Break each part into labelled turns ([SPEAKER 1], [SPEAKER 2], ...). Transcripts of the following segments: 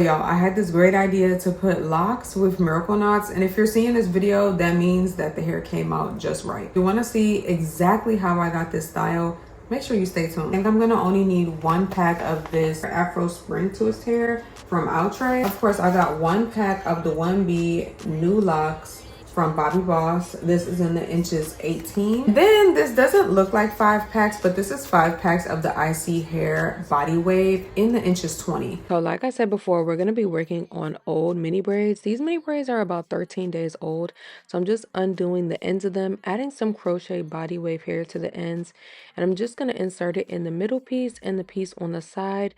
[SPEAKER 1] Y'all, I had this great idea to put locks with miracle knots, and if you're seeing this video, that means that the hair came out just right. If you want to see exactly how I got this style, make sure you stay tuned. I think I'm gonna only need 1 pack of this Afro spring twist hair from Outre. Of course, I got 1 pack of the 1B new locks from Bobby Boss. This is in the inches 18. Then this doesn't look like 5 packs, but this is 5 packs of the Icy Hair Body Wave in the inches 20. So like I said before, we're going to be working on old mini braids. These mini braids are about 13 days old. So I'm just undoing the ends of them, adding some crochet body wave hair to the ends, and I'm just going to insert it in the middle piece and the piece on the side,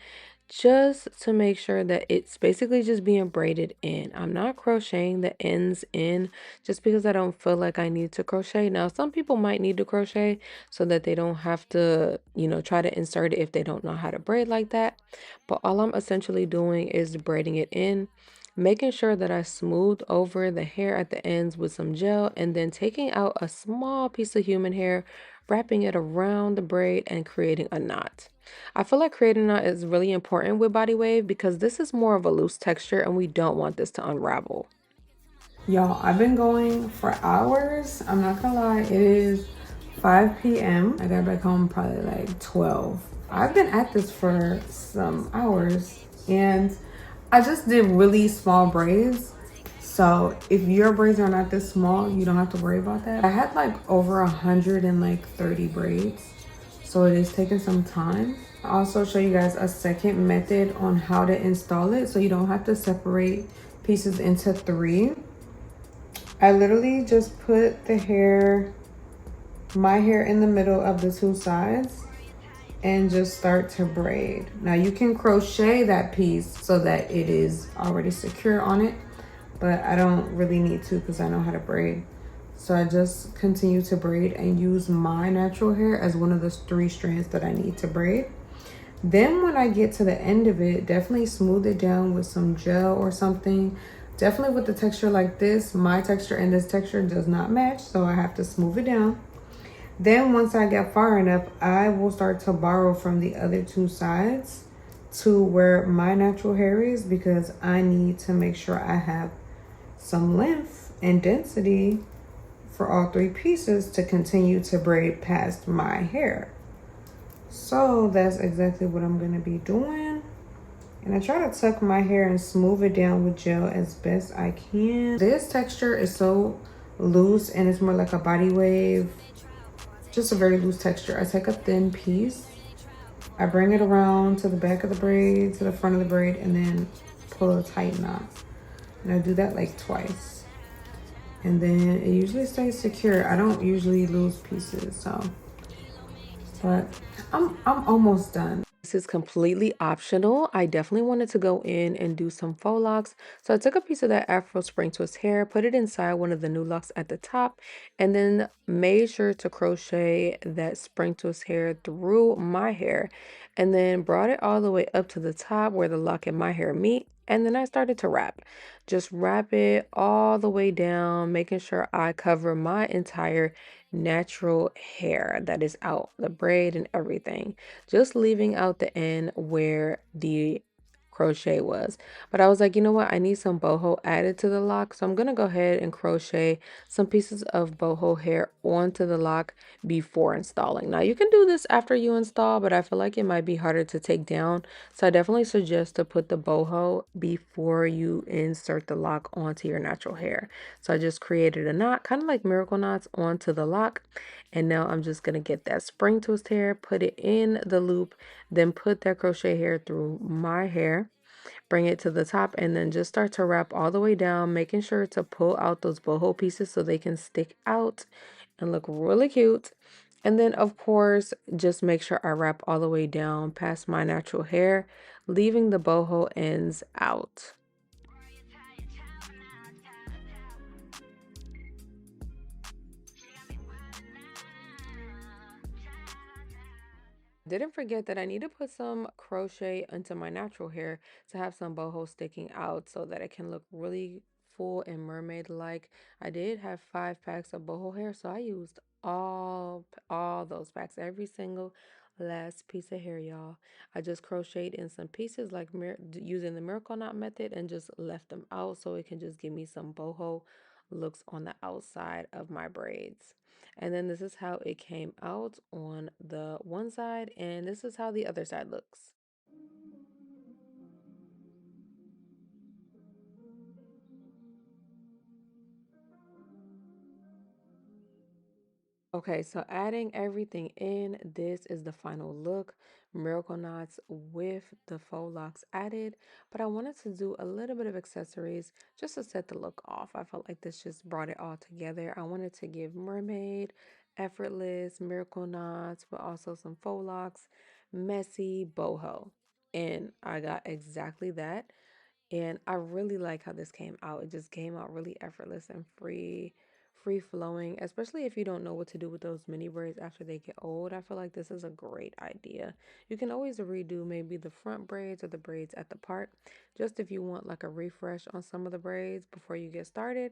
[SPEAKER 1] just to make sure that it's basically just being braided in. I'm not crocheting the ends in just because I don't feel like I need to crochet. Now, some people might need to crochet so that they don't have to, try to insert it if they don't know how to braid like that. But all I'm essentially doing is braiding it in, making sure that I smooth over the hair at the ends with some gel, and then taking out a small piece of human hair, wrapping it around the braid and creating a knot. I feel like creating a knot is really important with body wave because this is more of a loose texture and we don't want this to unravel. Y'all, I've been going for hours. I'm not gonna lie, it is 5 p.m. I got back home probably like 12. I've been at this for some hours and I just did really small braids. So if your braids are not this small, you don't have to worry about that. I had like over 130 braids. So it is taking some time. I'll also show you guys a second method on how to install it so you don't have to separate pieces into 3. I literally just put my hair in the middle of the 2 sides and just start to braid. Now you can crochet that piece so that it is already secure on it, but I don't really need to because I know how to braid. So I just continue to braid and use my natural hair as one of the 3 strands that I need to braid. Then when I get to the end of it, definitely smooth it down with some gel or something. Definitely with the texture like this, my texture and this texture does not match, so I have to smooth it down. Then once I get far enough, I will start to borrow from the other 2 sides to where my natural hair is, because I need to make sure I have some length and density for all 3 pieces to continue to braid past my hair. So that's exactly what I'm going to be doing. And I try to tuck my hair and smooth it down with gel as best I can. This texture is so loose and it's more like a body wave. Just a very loose texture. I take a thin piece. I bring it around to the back of the braid, to the front of the braid, and then pull a tight knot. And I do that like twice. And then it usually stays secure. I don't usually lose pieces, so. But I'm almost done. This is completely optional. I definitely wanted to go in and do some faux locks. So I took a piece of that Afro spring twist hair, put it inside one of the new locks at the top, and then made sure to crochet that spring twist hair through my hair, and then brought it all the way up to the top where the lock and my hair meet. And then I started to wrap. Just wrap it all the way down, making sure I cover my entire natural hair that is out, the braid and everything, just leaving out the end where the crochet was. But I was like, you know what, I need some boho added to the lock, so I'm gonna go ahead and crochet some pieces of boho hair onto the lock before installing. Now you can do this after you install, but I feel like it might be harder to take down, so I definitely suggest to put the boho before you insert the lock onto your natural hair. So I just created a knot, kind of like miracle knots, onto the lock. And now I'm just going to get that spring twist hair, put it in the loop, then put that crochet hair through my hair, bring it to the top, and then just start to wrap all the way down, making sure to pull out those boho pieces so they can stick out and look really cute. And then, of course, just make sure I wrap all the way down past my natural hair, leaving the boho ends out. Didn't forget that I need to put some crochet into my natural hair to have some boho sticking out so that it can look really full and mermaid like. I did have 5 packs of boho hair, so I used all those packs, every single
[SPEAKER 2] last piece of hair, y'all. I just crocheted in some pieces like using the miracle knot method and just left them out so it can just give me some boho looks on the outside of my braids. And then this is how it came out on the one side, and this is how the other side looks. Okay, so adding everything in, this is the final look. Miracle knots with the faux locks added, but I wanted to do a little bit of accessories just to set the look off. I felt like this just brought it all together. I wanted to give mermaid, effortless, miracle knots, but also some faux locks, messy, boho. And I got exactly that. And I really like how this came out. It just came out really effortless and free flowing, especially if you don't know what to do with those mini braids after they get old. I feel like this is a great idea. You can always redo maybe the front braids or the braids at the part, just if you want like a refresh on some of the braids before you get started.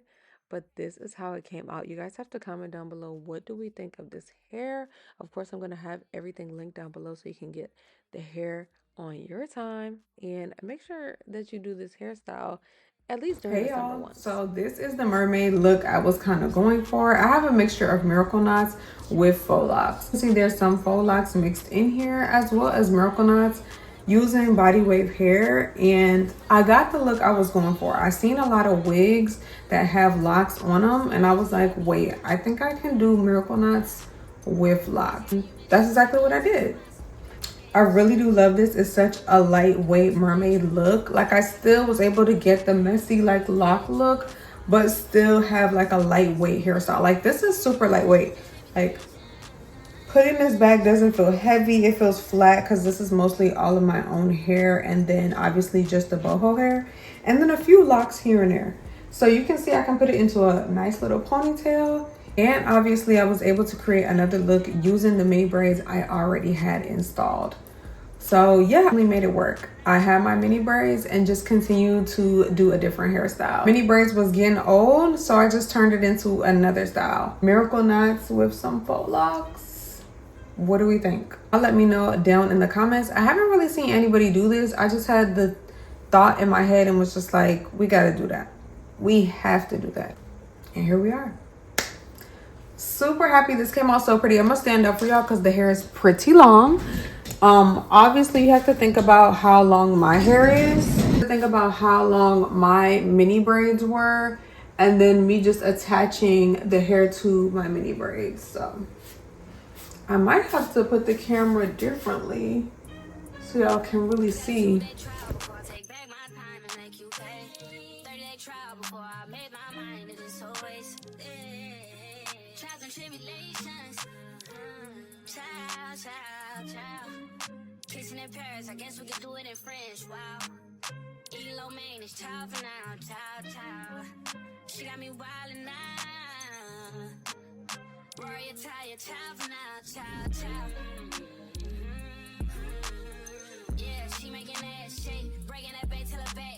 [SPEAKER 2] But this is how it came out. You guys have to comment down below, what do we think of this hair? Of course, I'm going to have everything linked down below so you can get the hair on your time, and make sure that you do this hairstyle at least during the
[SPEAKER 1] Hey
[SPEAKER 2] summer
[SPEAKER 1] y'all,
[SPEAKER 2] once.
[SPEAKER 1] so this is the mermaid look I was kind of going for. I have a mixture of miracle knots with faux locks. See, there's some faux locks mixed in here as well as miracle knots using body wave hair, and I got the look I was going for. I seen a lot of wigs that have locks on them, and I was like, wait, I think I can do miracle knots with locks. That's exactly what I did. I really do love this. It's such a lightweight mermaid look. Like, I still was able to get the messy like lock look, but still have like a lightweight hairstyle. Like, this is super lightweight. Like, putting this back doesn't feel heavy. It feels flat because this is mostly all of my own hair, and then obviously just the boho hair, and then a few locks here and there. So you can see I can put it into a nice little ponytail. And obviously I was able to create another look using the mini braids I already had installed. So yeah, I really made it work. I had my mini braids and just continued to do a different hairstyle. Mini braids was getting old, so I just turned it into another style. Miracle knots with some faux locks. What do we think? Let me know down in the comments. I haven't really seen anybody do this. I just had the thought in my head and was just like, we gotta do that. We have to do that. And here we are. Super happy this came out so pretty. I'm gonna stand up for y'all because the hair is pretty long. Obviously you have to think about how long my hair is. Think about how long my mini braids were, and then me just attaching the hair to my mini braids. So I might have to put the camera differently so y'all can really see. Kissing in Paris, I guess we could do it in French. Wow. Eating low main is chow for now. Chow. She got me wildin' now. Rory attire, chow for now. Chow. Yeah, she making that shake. Breaking that bay till her back.